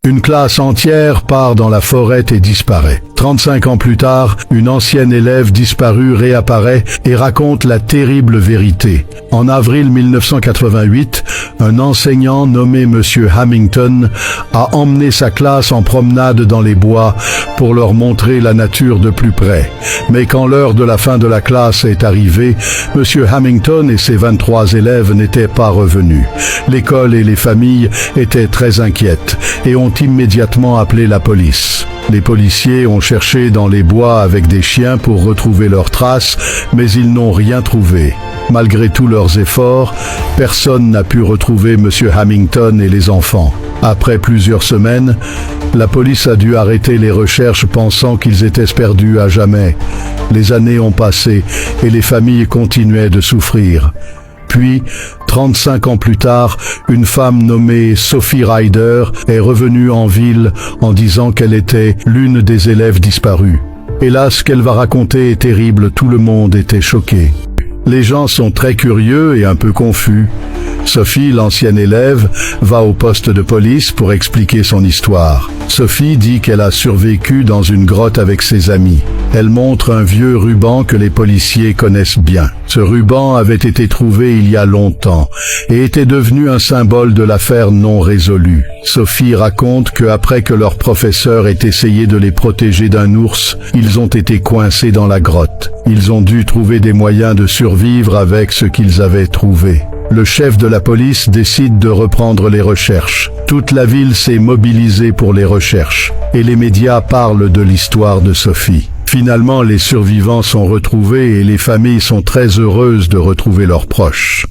Une classe entière part dans la forêt et disparaît. 35 ans plus tard, une ancienne élève disparue réapparaît et raconte la terrible vérité. En avril 1988, un enseignant nommé Monsieur Hamilton a emmené sa classe en promenade dans les bois pour leur montrer la nature de plus près. Mais quand l'heure de la fin de la classe est arrivée, Monsieur Hamilton et ses 23 élèves n'étaient pas revenus. L'école et les familles étaient très inquiètes et ont immédiatement appelé la police. Les policiers ont cherché dans les bois avec des chiens pour retrouver leurs traces, mais ils n'ont rien trouvé. Malgré tous leurs efforts, personne n'a pu retrouver M. Hamilton et les enfants. Après plusieurs semaines, la police a dû arrêter les recherches pensant qu'ils étaient perdus à jamais. Les années ont passé et les familles continuaient de souffrir. Puis, 35 ans plus tard, une femme nommée Sophie Ryder est revenue en ville en disant qu'elle était l'une des élèves disparues. Hélas, ce qu'elle va raconter est terrible, tout le monde était choqué. Les gens sont très curieux et un peu confus. Sophie, l'ancienne élève, va au poste de police pour expliquer son histoire. Sophie dit qu'elle a survécu dans une grotte avec ses amis. Elle montre un vieux ruban que les policiers connaissent bien. Ce ruban avait été trouvé il y a longtemps et était devenu un symbole de l'affaire non résolue. Sophie raconte qu'après que leur professeur ait essayé de les protéger d'un ours, ils ont été coincés dans la grotte. Ils ont dû trouver des moyens de survivre avec ce qu'ils avaient trouvé. Le chef de la police décide de reprendre les recherches. Toute la ville s'est mobilisée pour les recherches et les médias parlent de l'histoire de Sophie. Finalement, les survivants sont retrouvés et les familles sont très heureuses de retrouver leurs proches.